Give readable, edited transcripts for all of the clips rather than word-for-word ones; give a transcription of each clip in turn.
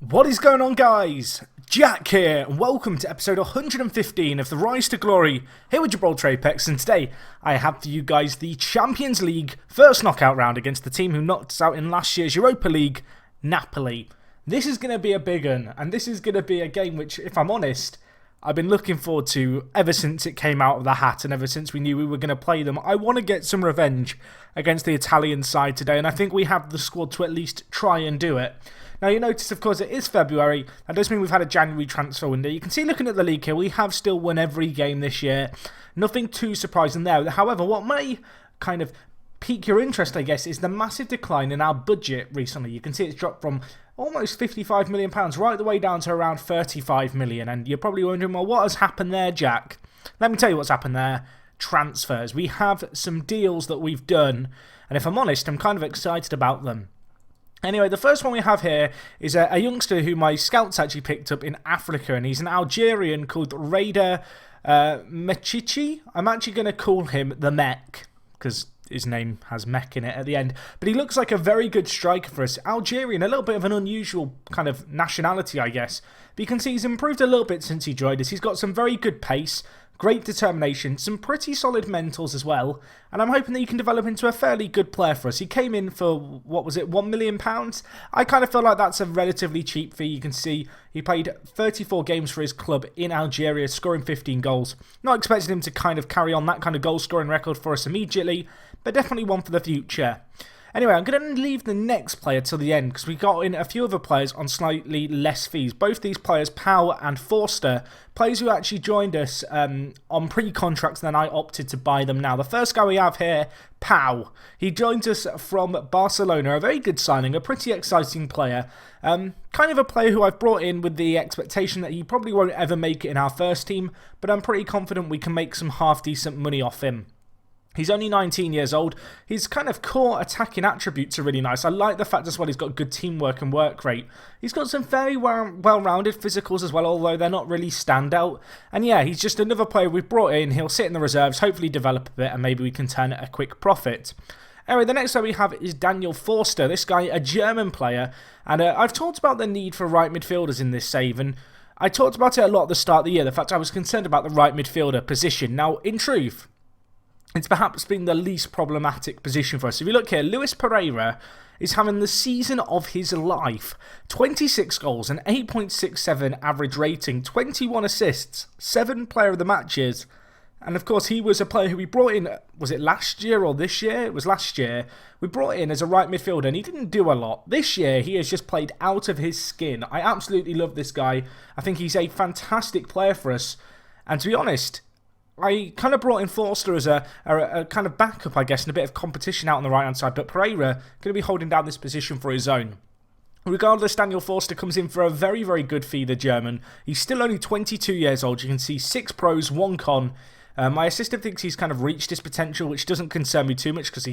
What is going on, guys? Jack here, and welcome to episode 115 of the Rise to Glory here with Gibraltar Apex. And today I have for you guys the Champions League first knockout round against the team who knocked us out in last year's Europa League, Napoli. This is going to be a big one, and this is going to be a game which, if I'm honest, I've been looking forward to ever since it came out of the hat and ever since we knew we were going to play them. I want to get some revenge against the Italian side today, and I think we have the squad to at least try and do it. Now, you notice, of course, it is February. That does mean we've had a January transfer window. You can see, looking at the league here, we have still won every game this year. Nothing too surprising there. However, what may kind of pique your interest, I guess, is the massive decline in our budget recently. You can see it's dropped from almost £55 million right the way down to around 35 million. And you're probably wondering, well, what has happened there, Jack? Let me tell you what's happened there. Transfers. We have some deals that we've done. And if I'm honest, I'm kind of excited about them. Anyway, the first one we have here is a youngster who my scouts actually picked up in Africa, and he's an Algerian called Reda Mechichi. I'm actually going to call him the Mech, because his name has Mech in it at the end. But he looks like a very good striker for us. Algerian, a little bit of an unusual kind of nationality, I guess. But you can see he's improved a little bit since he joined us. He's got some very good pace, great determination, some pretty solid mentals as well, and I'm hoping that he can develop into a fairly good player for us. He came in for, what was it, £1 million? I kind of feel like that's a relatively cheap fee. You can see he played 34 games for his club in Algeria, scoring 15 goals. Not expecting him to kind of carry on that kind of goal-scoring record for us immediately, but definitely one for the future. Anyway, I'm going to leave the next player till the end because we got in a few other players on slightly less fees. Both these players, Powell and Forster, players who actually joined us on pre-contracts, then I opted to buy them now. The first guy we have here, Powell. He joined us from Barcelona, a very good signing, a pretty exciting player. Kind of a player who I've brought in with the expectation that he probably won't ever make it in our first team, but I'm pretty confident we can make some half-decent money off him. He's only 19 years old. His kind of core attacking attributes are really nice. I like the fact as well he's got good teamwork and work rate. He's got some very well-rounded physicals as well, although they're not really standout. And yeah, he's just another player we've brought in. He'll sit in the reserves, hopefully develop a bit, and maybe we can turn it a quick profit. Anyway, the next guy we have is Daniel Forster. This guy, a German player. And I've talked about the need for right midfielders in this save, and I talked about it a lot at the start of the year. The fact I was concerned about the right midfielder position. Now, in truth, it's perhaps been the least problematic position for us. If you look here, Luis Pereira is having the season of his life. 26 goals, an 8.67 average rating, 21 assists, 7 player of the matches. And of course, he was a player who we brought in, was it last year or this year? It was last year. We brought in as a right midfielder, and he didn't do a lot. This year, he has just played out of his skin. I absolutely love this guy. I think he's a fantastic player for us. And to be honest, I kind of brought in Forster as a kind of backup, I guess, and a bit of competition out on the right-hand side. But Pereira going to be holding down this position for his own. Regardless, Daniel Forster comes in for a very, very good fee, the German. He's still only 22 years old. You can see 6 pros, 1 con. My assistant thinks he's kind of reached his potential, which doesn't concern me too much because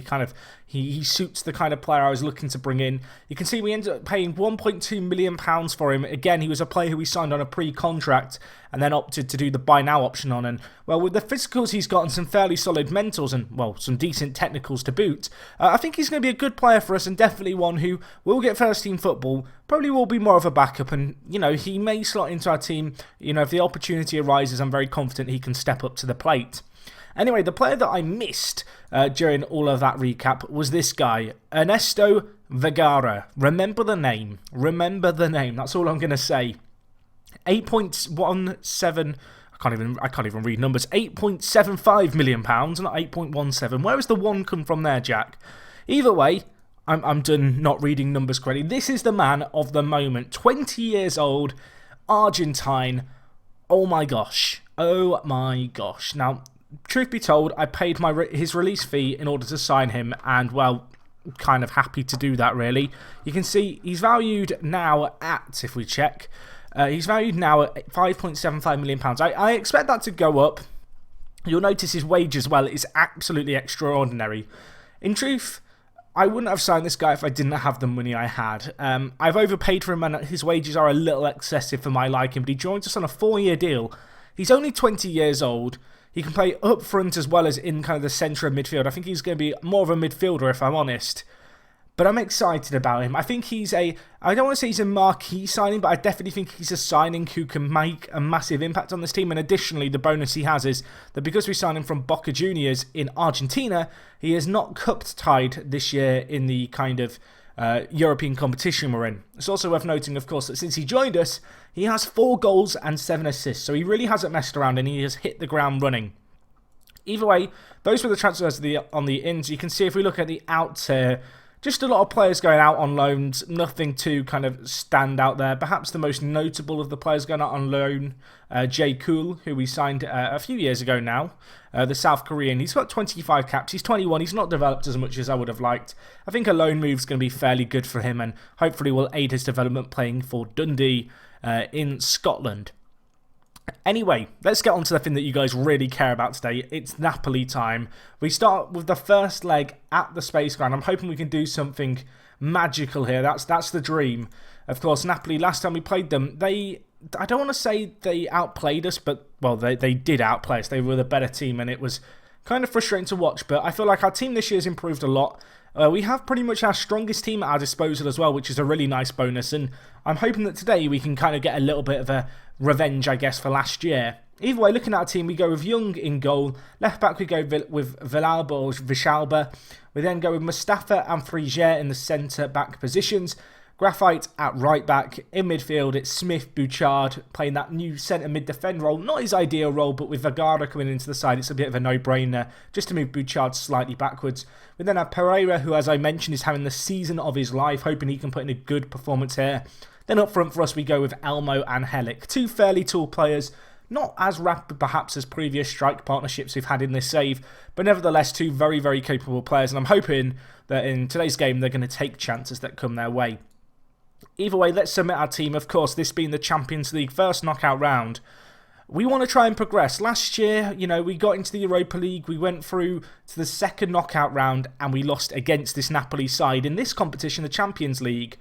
he suits the kind of player I was looking to bring in. You can see we ended up paying £1.2 million for him. Again, he was a player who we signed on a pre-contract and then opted to do the buy now option on. And well, with the physicals he's got and some fairly solid mentals and, well, some decent technicals to boot, I think he's going to be a good player for us and definitely one who will get first team football. Probably will be more of a backup, and, you know, he may slot into our team. You know, if the opportunity arises, I'm very confident he can step up to the plate. Anyway, the player that I missed during all of that recap was this guy, Ernesto Vergara. Remember the name. Remember the name. That's all I'm going to say. 8.17... I can't even read numbers. £8.75 million, not 8.17. Where has the 1 come from there, Jack? Either way, I'm done not reading numbers correctly. This is the man of the moment. 20 years old, Argentine. Oh my gosh. Oh my gosh. Now, truth be told, I paid his release fee in order to sign him, and, well, kind of happy to do that, really. You can see he's valued now at, if we check, he's valued now at £5.75 million. I expect that to go up. You'll notice his wage as well is absolutely extraordinary. In truth, I wouldn't have signed this guy if I didn't have the money I had. I've overpaid for him and his wages are a little excessive for my liking, but he joins us on a 4-year deal. He's only 20 years old. He can play up front as well as in kind of the centre of midfield. I think he's going to be more of a midfielder if I'm honest. But I'm excited about him. I think I don't want to say he's a marquee signing, but I definitely think he's a signing who can make a massive impact on this team. And additionally, the bonus he has is that because we signed him from Boca Juniors in Argentina, he is not cupped tied this year in the kind of European competition we're in. It's also worth noting, of course, that since he joined us, he has 4 goals and 7 assists. So he really hasn't messed around and he has hit the ground running. Either way, those were the transfers on the ins. You can see if we look at the outs here, just a lot of players going out on loans, nothing to kind of stand out there. Perhaps the most notable of the players going out on loan, Jae Kool, who we signed a few years ago now, the South Korean. He's got 25 caps, he's 21, he's not developed as much as I would have liked. I think a loan move is going to be fairly good for him and hopefully will aid his development playing for Dundee in Scotland. Anyway, let's get on to the thing that you guys really care about today. It's Napoli time. We start with the first leg at the Space Ground. I'm hoping we can do something magical here. That's the dream. Of course, Napoli, last time we played them, I don't want to say they outplayed us, but, well, they did outplay us. They were the better team, and it was kind of frustrating to watch. But I feel like our team this year has improved a lot. We have pretty much our strongest team at our disposal as well, which is a really nice bonus. And I'm hoping that today we can kind of get a little bit of a revenge, I guess, for last year. Either way, looking at our team, we go with Young in goal. Left back, we go with Villalba or Vishalba. We then go with Mustafa and Frigier in the centre back positions. Graphite at right back. In midfield, it's Smith, Bouchard playing that new centre mid defend role. Not his ideal role, but with Vergara coming into the side, it's a bit of a no-brainer just to move Bouchard slightly backwards. We then have Pereira, who, as I mentioned, is having the season of his life, hoping he can put in a good performance here. Then up front for us, we go with Elmo and Helic. 2 fairly tall players, not as rapid perhaps as previous strike partnerships we've had in this save, but nevertheless 2 very, very capable players, and I'm hoping that in today's game they're going to take chances that come their way. Either way, let's submit our team. Of course, this being the Champions League first knockout round, we want to try and progress. Last year, we got into the Europa League, we went through to the second knockout round, and we lost against this Napoli side. In this competition, the Champions League,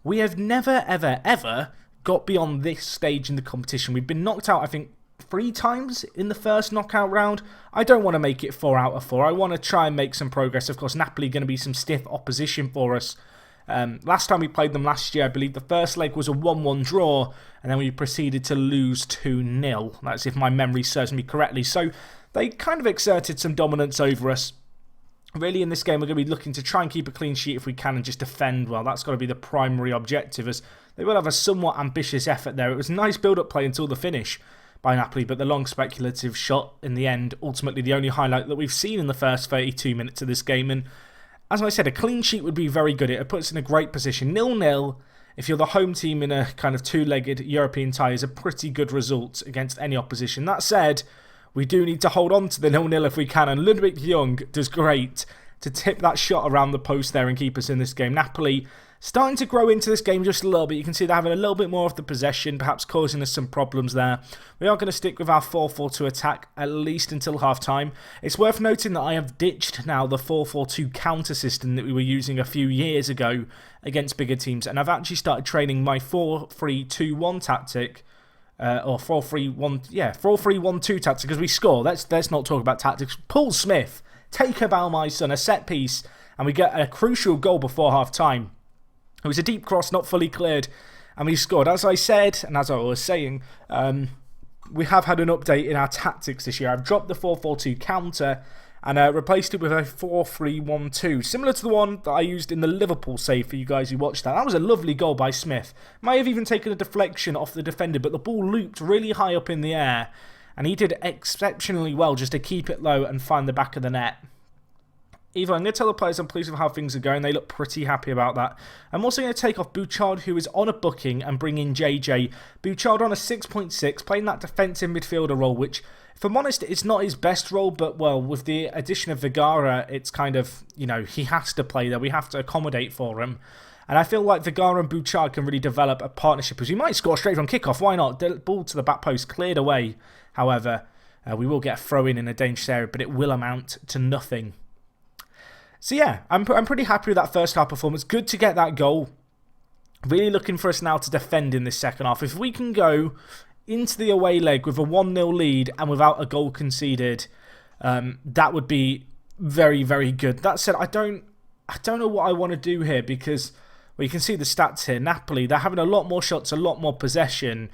we have never, ever, ever got beyond this stage in the competition. We've been knocked out, I think, 3 times in the first knockout round. I don't want to make it 4 out of 4. I want to try and make some progress. Of course, Napoli going to be some stiff opposition for us. Last time we played them last year, I believe the first leg was a 1-1 draw, and then we proceeded to lose 2-0. That's if my memory serves me correctly. So they kind of exerted some dominance over us. Really, in this game, we're going to be looking to try and keep a clean sheet if we can and just defend well. That's got to be the primary objective, as they will have a somewhat ambitious effort there. It was a nice build-up play until the finish by Napoli, but the long speculative shot in the end, ultimately the only highlight that we've seen in the first 32 minutes of this game. And as I said, a clean sheet would be very good. It puts us in a great position. 0-0, if you're the home team in a kind of 2-legged European tie, is a pretty good result against any opposition. That said, we do need to hold on to the 0-0 if we can, and Ludwig Young does great to tip that shot around the post there and keep us in this game. Napoli starting to grow into this game just a little bit. You can see they're having a little bit more of the possession, perhaps causing us some problems there. We are going to stick with our 4-4-2 attack, at least until half-time. It's worth noting that I have ditched now the 4-4-2 counter system that we were using a few years ago against bigger teams, and I've actually started training my 4-3-2-1 tactic, or 4-3-1-2 tactic, because we score. Let's not talk about tactics. Paul Smith, take a bow, my son, a set piece, and we get a crucial goal before half-time. It was a deep cross, not fully cleared, and we scored. As I said, and as I was saying, we have had an update in our tactics this year. I've dropped the 4-4-2 counter and replaced it with a 4-3-1-2, similar to the one that I used in the Liverpool save for you guys who watched that. That was a lovely goal by Smith. Might have even taken a deflection off the defender, but the ball looped really high up in the air, and he did exceptionally well just to keep it low and find the back of the net. Eva, I'm going to tell the players I'm pleased with how things are going. They look pretty happy about that. I'm also going to take off Bouchard, who is on a booking, and bring in JJ. Bouchard on a 6.6, playing that defensive midfielder role, which, if I'm honest, it's not his best role, but, well, with the addition of Vergara, it's kind of, he has to play there. We have to accommodate for him. And I feel like Vergara and Bouchard can really develop a partnership, as we might score straight from kickoff. Why not? The ball to the back post, cleared away. However, we will get a throw-in in a dangerous area, but it will amount to nothing. So yeah, I'm pretty happy with that first half performance. Good to get that goal. Really looking for us now to defend in this second half. If we can go into the away leg with a 1-0 lead and without a goal conceded, that would be very, very good. That said, I don't I don't know what I want to do here because, well, you can see the stats here. Napoli, they're having a lot more shots, a lot more possession.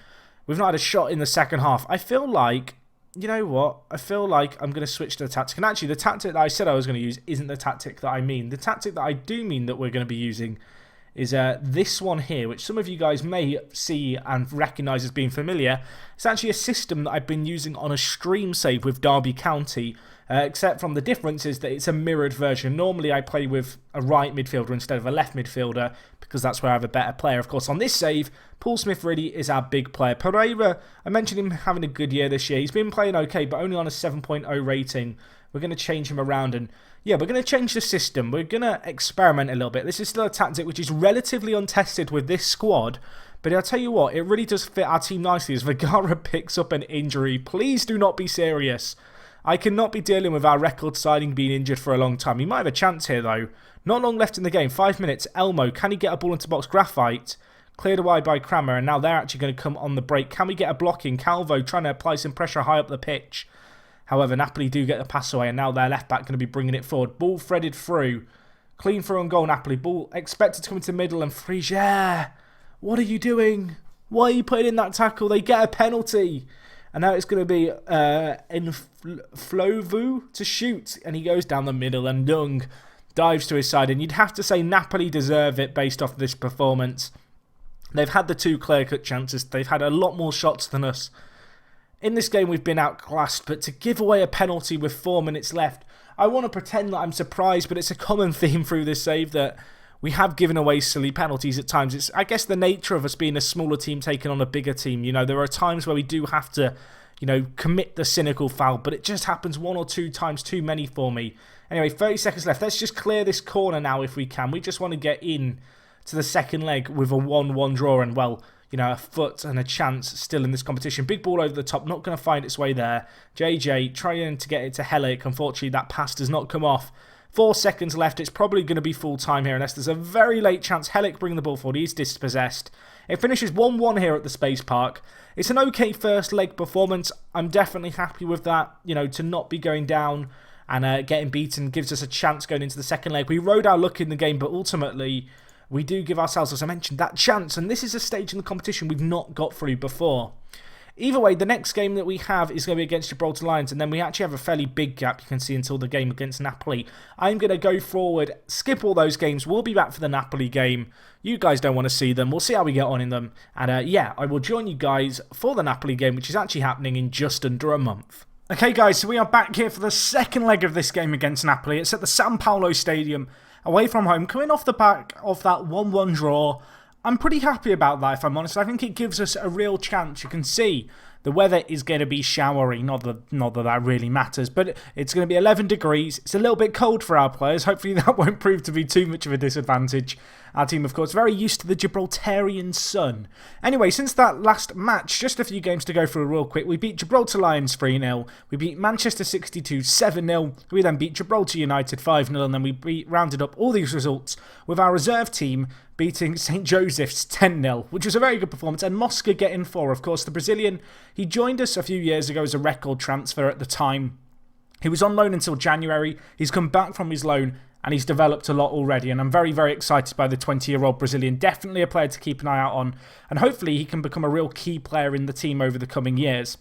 We've not had a shot in the second half. I feel like, you know what? I feel like I'm going to switch to the tactic. And actually, the tactic that I said I was going to use isn't the tactic that I mean. The tactic that I do mean that we're going to be using is this one here, which some of you guys may see and recognise as being familiar. It's actually a system that I've been using on a stream save with Derby County, except from the difference is that it's a mirrored version. Normally I play with a right midfielder instead of a left midfielder because that's where I have a better player. Of course, on this save, Paul Smith really is our big player. Pereira, I mentioned him having a good year this year. He's been playing okay, but only on a 7.0 rating. We're going to change him around and, yeah, we're going to change the system. We're going to experiment a little bit. This is still a tactic which is relatively untested with this squad. But I'll tell you what, it really does fit our team nicely as Vergara picks up an injury. Please do not be serious. I cannot be dealing with our record signing being injured for a long time. He might have a chance here, though. Not long left in the game. 5 minutes. Elmo, can he get a ball into box? Graphite. Cleared away by Kramer, and now they're actually going to come on the break. Can we get a blocking? Calvo trying to apply some pressure high up the pitch. However, Napoli do get the pass away, and now their left back going to be bringing it forward. Ball threaded through. Clean through and goal, Napoli. Ball expected to come into the middle, and Frigier. What are you doing? Why are you putting in that tackle? They get a penalty. And now it's going to be Inflovu to shoot, and he goes down the middle, and Young dives to his side. And you'd have to say Napoli deserve it based off this performance. They've had the 2 clear-cut chances. They've had a lot more shots than us. In this game, we've been outclassed, but to give away a penalty with 4 minutes left, I want to pretend that I'm surprised, but it's a common theme through this save that we have given away silly penalties at times. It's, I guess, the nature of us being a smaller team taking on a bigger team. You know, there are times where we do have to, you know, commit the cynical foul, but it just happens 1 or 2 times too many for me. Anyway, 30 seconds left. Let's just clear this corner now if we can. We just want to get in to the second leg with a 1-1 draw and, well, you know, a foot and a chance still in this competition. Big ball over the top, not going to find its way there. JJ trying to get it to Helic. Unfortunately, that pass does not come off. 4 seconds left. It's probably going to be full time here unless there's a very late chance. Helic bringing the ball forward. He's dispossessed. It finishes 1-1 here at the Space Park. It's an okay first leg performance. I'm definitely happy with that. You know, to not be going down and getting beaten gives us a chance going into the second leg. We rode our luck in the game, but ultimately we do give ourselves, as I mentioned, that chance. And this is a stage in the competition we've not got through before. Either way, the next game that we have is going to be against Gibraltar Lions, and then we actually have a fairly big gap, you can see, until the game against Napoli. I'm going to go forward, skip all those games. We'll be back for the Napoli game. You guys don't want to see them. We'll see how we get on in them. And yeah, I will join you guys for the Napoli game, which is actually happening in just under a month. Okay, guys, so we are back here for the second leg of this game against Napoli. It's at the San Paolo Stadium, away from home, coming off the back of that 1-1 draw. I'm pretty happy about that, if I'm honest. I think it gives us a real chance. You can see the weather is going to be showery. Not that really matters, but it's going to be 11 degrees. It's a little bit cold for our players. Hopefully that won't prove to be too much of a disadvantage. Our team, of course, very used to the Gibraltarian sun. Anyway, since that last match, just a few games to go through real quick. We beat Gibraltar Lions 3-0. We beat Manchester 62 7-0. We then beat Gibraltar United 5-0. And then we rounded up all these results with our reserve team beating St. Joseph's 10-0, which was a very good performance. And Mosca getting 4. Of course, the Brazilian, he joined us a few years ago as a record transfer at the time. He was on loan until January. He's come back from his loan and he's developed a lot already. And I'm very, very excited by the 20-year-old Brazilian. Definitely a player to keep an eye out on. And hopefully he can become a real key player in the team over the coming years.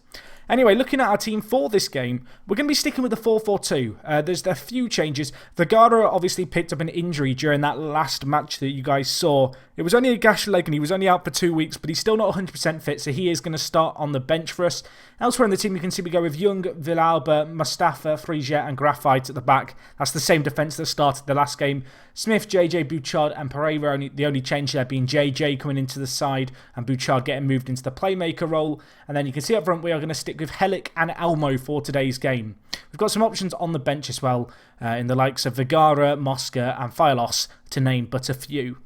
Anyway, looking at our team for this game, we're going to be sticking with the 4-4-2. There's a few changes. Vergara obviously picked up an injury during that last match that you guys saw. It was only a gash leg and he was only out for 2 weeks, but he's still not 100% fit, so he is going to start on the bench for us. Elsewhere in the team, you can see we go with Young, Villalba, Mustafa, Frigier and Graphite at the back. That's the same defence that started the last game. Smith, JJ, Bouchard and Pereira, the only change there being JJ coming into the side and Bouchard getting moved into the playmaker role. And then you can see up front we are going to stick with Helic and Elmo for today's game. We've got some options on the bench as well, in the likes of Vergara, Mosca and Phylos, to name but a few.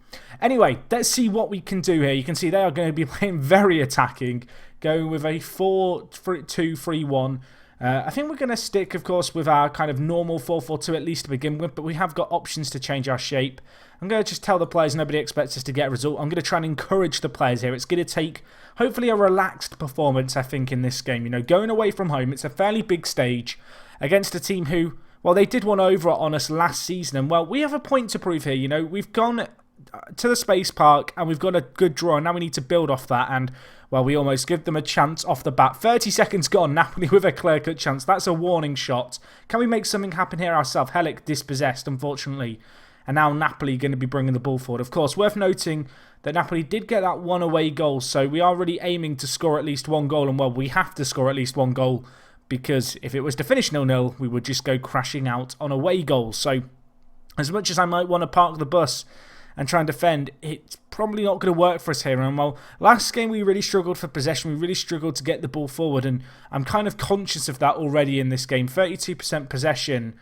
Anyway, let's see what we can do here. You can see they are going to be playing very attacking, going with a 4-2-3-1. I think we're going to stick, of course, with our kind of normal 4-4-2 at least to begin with, but we have got options to change our shape. I'm going to just tell the players nobody expects us to get a result. I'm going to try and encourage the players here. It's going to take, hopefully, a relaxed performance, I think, in this game. You know, going away from home, it's a fairly big stage against a team who, Well, they did one over on us last season, and well, we have a point to prove here. You know, we've gone to the Space Park and we've got a good draw, and now we need to build off that. And well, we almost give them a chance off the bat. 30 seconds gone, Napoli with a clear-cut chance. That's a warning shot. Can we make something happen here ourselves? Helic dispossessed, unfortunately. And now Napoli going to be bringing the ball forward. Of course, worth noting that Napoli did get that one away goal, so we are really aiming to score at least one goal. And well, we have to score at least one goal, because if it was to finish 0-0, we would just go crashing out on away goals. So as much as I might want to park the bus and try and defend, it's probably not going to work for us here. And well, last game we really struggled for possession. We really struggled to get the ball forward, and I'm kind of conscious of that already in this game. 32% possession.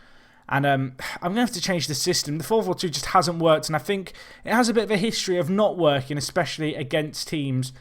And I'm going to have to change the system. The 4-4-2 just hasn't worked, and I think it has a bit of a history of not working, especially against teams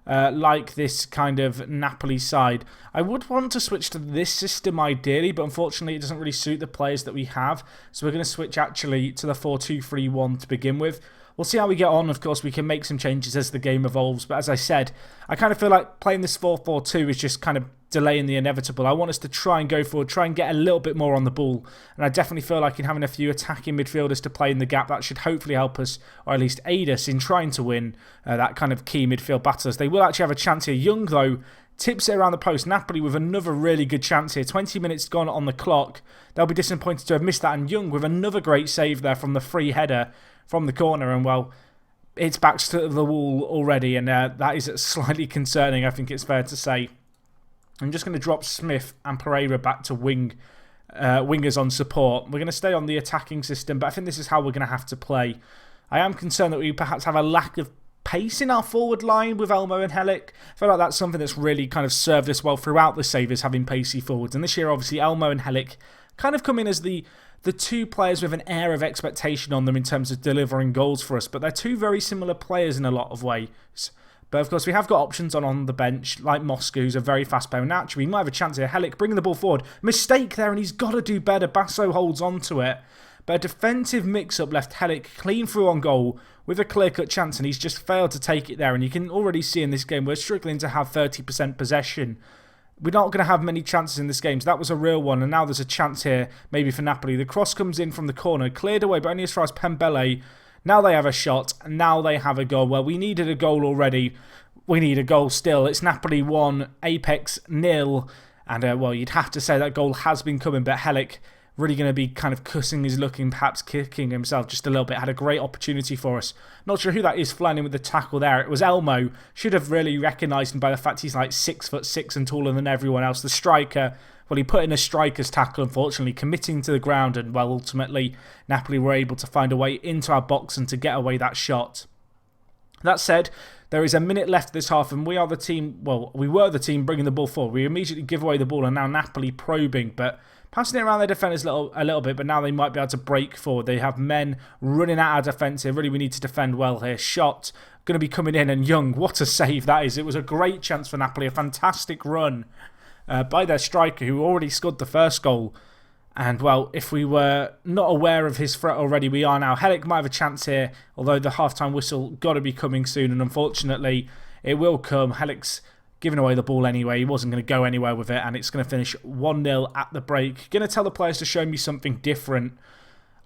like this kind of Napoli side. I would want to switch to this system ideally, but unfortunately it doesn't really suit the players that we have. So we're going to switch actually to the 4-2-3-1 to begin with. We'll see how we get on. Of course, we can make some changes as the game evolves. But as I said, I kind of feel like playing this 4-4-2 is just kind of delaying the inevitable. I want us to try and go forward, try and get a little bit more on the ball. And I definitely feel like in having a few attacking midfielders to play in the gap, that should hopefully help us, or at least aid us in trying to win that kind of key midfield battles. They will actually have a chance here. Young, though, tips it around the post. Napoli with another really good chance here. 20 minutes gone on the clock. They'll be disappointed to have missed that. And Young with another great save there from the free header from the corner. And well, it's back to the wall already, and that is slightly concerning, I think it's fair to say. I'm just going to drop Smith and Pereira back to wingers on support. We're going to stay on the attacking system, but I think this is how we're going to have to play. I am concerned that we perhaps have a lack of pace in our forward line with Elmo and Helic. I feel like that's something that's really kind of served us well throughout the Saviours, having pacey forwards. And this year, obviously, Elmo and Helic kind of come in as the two players with an air of expectation on them in terms of delivering goals for us. But they're two very similar players in a lot of ways. But of course, we have got options on the bench, like Moscow, who's a very fast player. Naturally, we might have a chance here. Helic bringing the ball forward. Mistake there, and he's got to do better. Basso holds on to it. But a defensive mix-up left Helic clean through on goal with a clear-cut chance, and he's just failed to take it there. And you can already see in this game, we're struggling to have 30% possession. We're not going to have many chances in this game, so that was a real one. And now there's a chance here, maybe for Napoli. The cross comes in from the corner, cleared away, but only as far as Pembele. Now they have a shot, and now they have a goal. Well, we needed a goal already. We need a goal still. It's Napoli 1, Apex 0. And, well, you'd have to say that goal has been coming, but Helic really going to be kind of cussing his looking, perhaps kicking himself just a little bit. Had a great opportunity for us. Not sure who that is flying in with the tackle there. It was Elmo. Should have really recognised him by the fact he's like 6'6" and taller than everyone else. The striker, well, he put in a striker's tackle, unfortunately, committing to the ground. And, well, ultimately, Napoli were able to find a way into our box and to get away that shot. That said, there is a minute left this half, and we are the team, well, we were the team bringing the ball forward. We immediately give away the ball, and now Napoli probing, but passing it around their defenders a little bit, but now they might be able to break forward. They have men running at our defence here. Really, we need to defend well here. Shot going to be coming in, and Young, what a save that is. It was a great chance for Napoli, a fantastic run by their striker, who already scored the first goal. And, well, if we were not aware of his threat already, we are now. Helic might have a chance here, although the half-time whistle got to be coming soon, and unfortunately, it will come. Helic's giving away the ball anyway. He wasn't going to go anywhere with it, and it's going to finish 1-0 at the break. Going to tell the players to show me something different.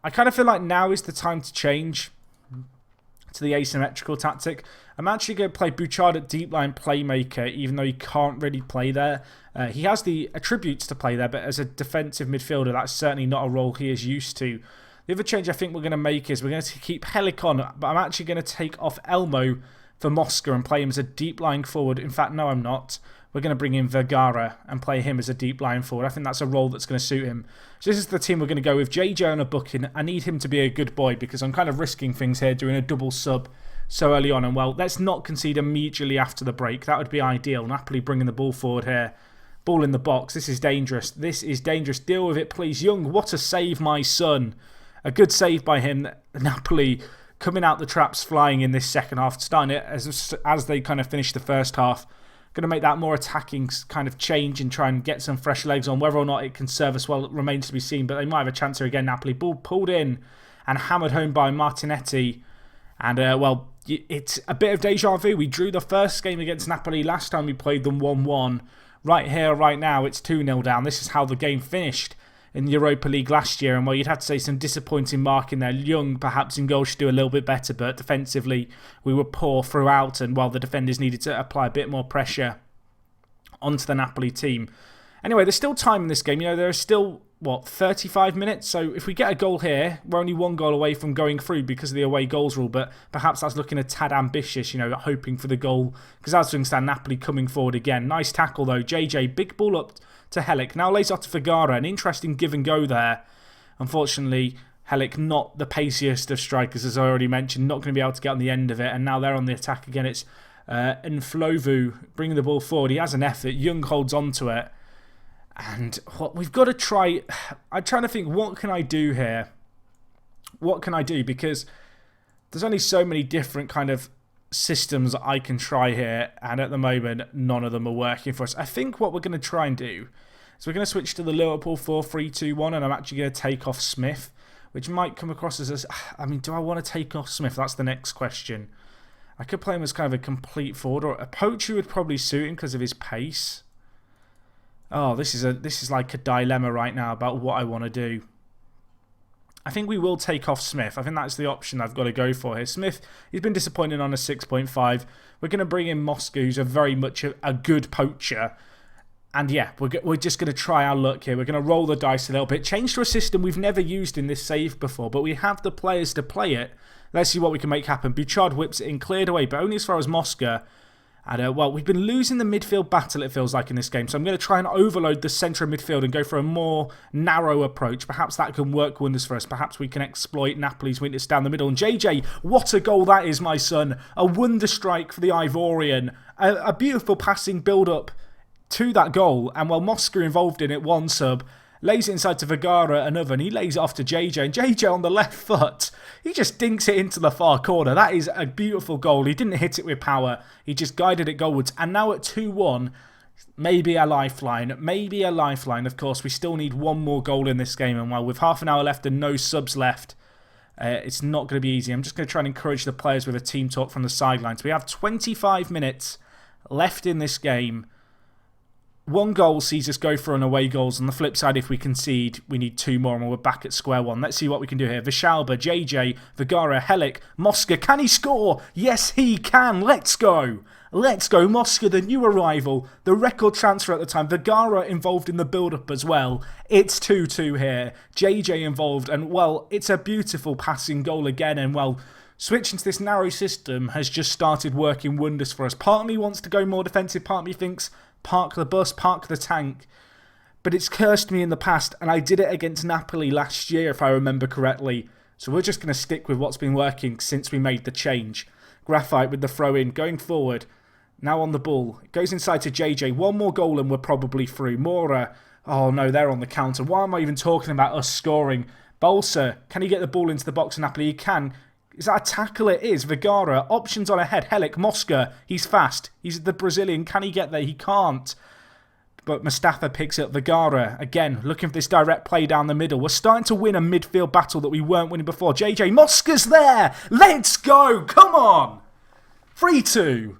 I kind of feel like now is the time to change to the asymmetrical tactic. I'm actually going to play Bouchard at deep line playmaker, even though he can't really play there. He has the attributes to play there, but as a defensive midfielder, that's certainly not a role he is used to. The other change I think we're going to make is we're going to keep Helic on, but I'm actually going to take off Elmo for Mosca and play him as a deep lying forward. In fact, no, I'm not. We're going to bring in Vergara and play him as a deep lying forward. I think that's a role that's going to suit him. So this is the team we're going to go with. JJ on a booking. I need him to be a good boy because I'm kind of risking things here doing a double sub so early on. And, well, let's not concede immediately after the break. That would be ideal. Napoli bringing the ball forward here. Ball in the box. This is dangerous. This is dangerous. Deal with it, please. Young, what a save, my son. A good save by him. Napoli coming out the traps flying in this second half. Starting it as they kind of finish the first half. Going to make that more attacking kind of change and try and get some fresh legs on. Whether or not it can serve us well remains to be seen. But they might have a chance here again. Napoli. Ball pulled in and hammered home by Martinetti. And, well, it's a bit of deja vu. We drew the first game against Napoli last time we played them 1-1. Right here, right now, it's 2-0 down. This is how the game finished in the Europa League last year, and well, you'd have to say some disappointing marking there. Young, perhaps in goal, should do a little bit better, but defensively we were poor throughout, and while the defenders needed to apply a bit more pressure onto the Napoli team. Anyway, there's still time in this game. There are still, 35 minutes? So if we get a goal here, we're only one goal away from going through because of the away goals rule, but perhaps that's looking a tad ambitious, hoping for the goal, because as things stand, Napoli coming forward again. Nice tackle though. JJ, big ball up to Helic. Now lays off to Vergara. An interesting give and go there. Unfortunately, Helic not the paciest of strikers, as I already mentioned, not going to be able to get on the end of it, and now they're on the attack again. It's Nflovu bringing the ball forward. He has an effort. Young holds on to it. And what we've got to try... I'm trying to think, what can I do here? What can I do? Because there's only so many different kind of systems I can try here. And at the moment, none of them are working for us. I think what we're going to try and do is we're going to switch to the Liverpool 4-3-2-1. And I'm actually going to take off Smith, which might come across as... do I want to take off Smith? That's the next question. I could play him as kind of a complete forward. Or a poacher would probably suit him because of his pace. Oh, this is like a dilemma right now about what I want to do. I think we will take off Smith. I think that's the option I've got to go for here. Smith, he's been disappointing on a 6.5. We're going to bring in Moscow, who's very much a good poacher. And yeah, we're just going to try our luck here. We're going to roll the dice a little bit. Change to a system we've never used in this save before, but we have the players to play it. Let's see what we can make happen. Bouchard whips it in, cleared away, but only as far as Moscow. And, we've been losing the midfield battle, it feels like, in this game. So I'm going to try and overload the centre of midfield and go for a more narrow approach. Perhaps that can work wonders for us. Perhaps we can exploit Napoli's weakness down the middle. And JJ, what a goal that is, my son. A wonder strike for the Ivorian. A beautiful passing build-up to that goal. And while Moscow involved in it, one sub. Lays it inside to Vergara, another, and he lays it off to JJ. And JJ on the left foot, he just dinks it into the far corner. That is a beautiful goal. He didn't hit it with power. He just guided it goalwards. And now at 2-1, maybe a lifeline. Maybe a lifeline. Of course, we still need one more goal in this game. And while with half an hour left and no subs left, it's not going to be easy. I'm just going to try and encourage the players with a team talk from the sidelines. We have 25 minutes left in this game. One goal sees us go for an away goals. On the flip side, if we concede, we need two more and we're back at square one. Let's see what we can do here. Vishalba, JJ, Vergara, Helic, Mosca. Can he score? Yes, he can. Let's go. Let's go. Mosca, the new arrival, the record transfer at the time. Vergara involved in the build-up as well. It's 2-2 here. JJ involved. And, well, it's a beautiful passing goal again. And, well, switching to this narrow system has just started working wonders for us. Part of me wants to go more defensive. Part of me thinks... park the bus, park the tank. But it's cursed me in the past, and I did it against Napoli last year, if I remember correctly. So we're just going to stick with what's been working since we made the change. Graphite with the throw-in, going forward. Now on the ball. It goes inside to JJ. One more goal and we're probably through. Mora. Oh no, they're on the counter. Why am I even talking about us scoring? Balsa, can he get the ball into the box of Napoli? He can. Is that a tackle? It is. Vergara, options on ahead. Helic, Mosca, he's fast. He's the Brazilian. Can he get there? He can't. But Mustafa picks up Vergara. Again, looking for this direct play down the middle. We're starting to win a midfield battle that we weren't winning before. JJ, Mosca's there. Let's go. Come on. 3-2.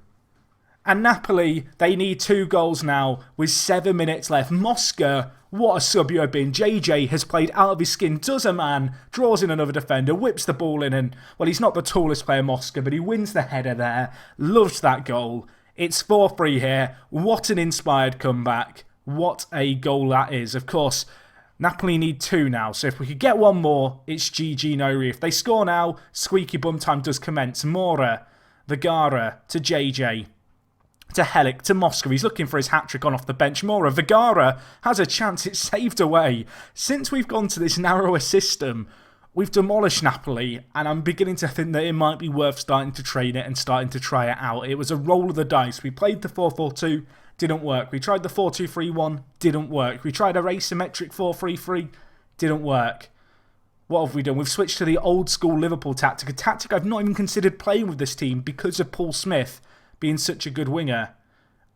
And Napoli, they need 2 goals now with 7 minutes left. Mosca, what a sub you have been. JJ has played out of his skin, does a man, draws in another defender, whips the ball in, and, well, he's not the tallest player, Mosca, but he wins the header there. Loves that goal. It's 4-3 here. What an inspired comeback. What a goal that is. Of course, Napoli need 2 now, so if we could get one more, it's GG no-re. If they score now, squeaky bum time does commence. Mora, Vergara to JJ. To Helic, to Moscow. He's looking for his hat-trick on off the bench. Mora, Vergara has a chance. It's saved away. Since we've gone to this narrower system, we've demolished Napoli, and I'm beginning to think that it might be worth starting to train it and starting to try it out. It was a roll of the dice. We played the 4-4-2, didn't work. We tried the 4-2-3-1, didn't work. We tried a asymmetric 4-3-3, didn't work. What have we done? We've switched to the old-school Liverpool tactic, a tactic I've not even considered playing with this team because of Paul Smith being such a good winger.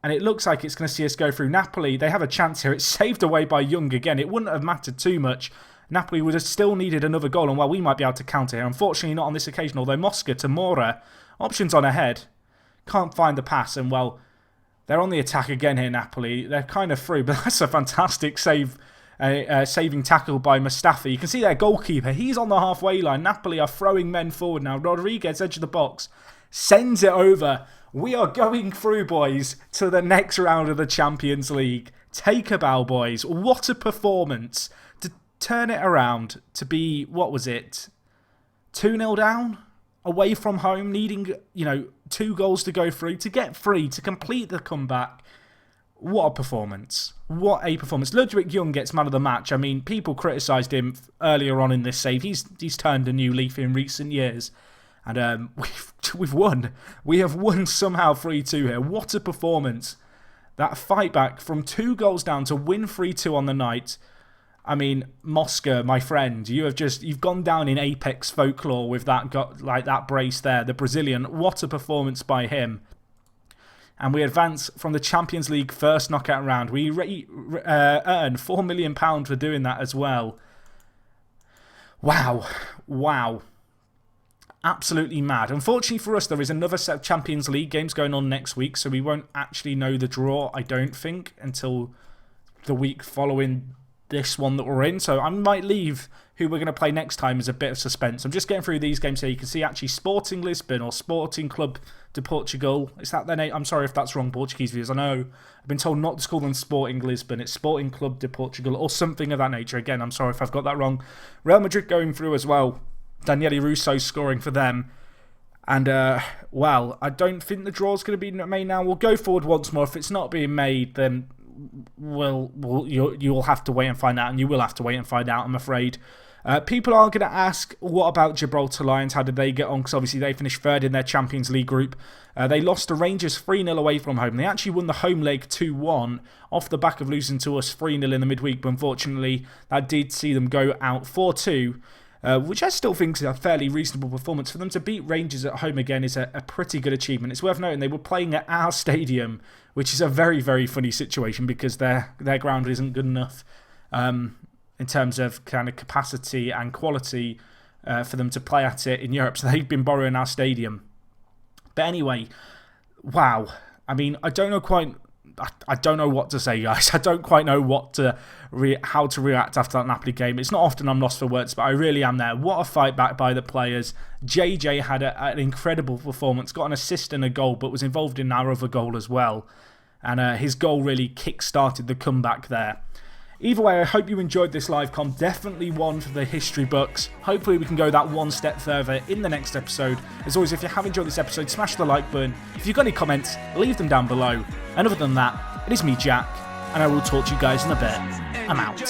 And it looks like it's going to see us go through. Napoli, they have a chance here. It's saved away by Young again. It wouldn't have mattered too much. Napoli would have still needed another goal, and well, we might be able to counter here. Unfortunately, not on this occasion, although Mosca to Mora. Options on ahead. Can't find the pass, and well, they're on the attack again here, Napoli. They're kind of through, but that's a fantastic save saving tackle by Mustafi. You can see their goalkeeper. He's on the halfway line. Napoli are throwing men forward now. Rodriguez, edge of the box, sends it over. We are going through, boys, to the next round of the Champions League. Take a bow, boys. What a performance. To turn it around to be, what was it, 2-0 down? Away from home, needing, 2 goals to go through, to get free, to complete the comeback. What a performance. What a performance. Ludwig Jung gets man of the match. I mean, people criticised him earlier on in this save. He's turned a new leaf in recent years. And we've won. We have won somehow 3-2 here. What a performance. That fight back from 2 goals down to win 3-2 on the night. I mean, Mosca, my friend, you've gone down in Apex folklore with that brace there. The Brazilian, what a performance by him. And we advance from the Champions League first knockout round. We earn £4 million for doing that as well. Wow. Absolutely mad. Unfortunately for us, there is another set of Champions League games going on next week, so we won't actually know the draw, I don't think, until the week following this one that we're in. So I might leave who we're going to play next time as a bit of suspense. I'm just getting through these games here. You can see actually Sporting Lisbon or Sporting Club de Portugal. Is that their name? I'm sorry if that's wrong, Portuguese viewers. I know I've been told not to call them Sporting Lisbon. It's Sporting Club de Portugal or something of that nature. Again, I'm sorry if I've got that wrong. Real Madrid going through as well. Daniele Russo scoring for them. And, well, I don't think the draw's going to be made now. We'll go forward once more. If it's not being made, then you'll have to wait and find out. And you will have to wait and find out, I'm afraid. People are going to ask, what about Gibraltar Lions? How did they get on? Because obviously they finished third in their Champions League group. They lost to Rangers 3-0 away from home. They actually won the home leg 2-1 off the back of losing to us 3-0 in the midweek. But unfortunately, that did see them go out 4-2. Which I still think is a fairly reasonable performance. For them to beat Rangers at home again is a pretty good achievement. It's worth noting they were playing at our stadium, which is a very, very funny situation because their ground isn't good enough in terms of kind of capacity and quality for them to play at it in Europe. So they've been borrowing our stadium. But anyway, wow. I mean, I don't know what to say, guys. I don't quite know how to react after that Napoli game. It's not often I'm lost for words, but I really am there. What a fight back by the players. JJ had an incredible performance, got an assist and a goal, but was involved in our other goal as well. And his goal really kick-started the comeback there. Either way, I hope you enjoyed this live com. Definitely one for the history books. Hopefully we can go that one step further in the next episode. As always, if you have enjoyed this episode, smash the like button. If you've got any comments, leave them down below. And other than that, it is me, Jack, and I will talk to you guys in a bit. I'm out.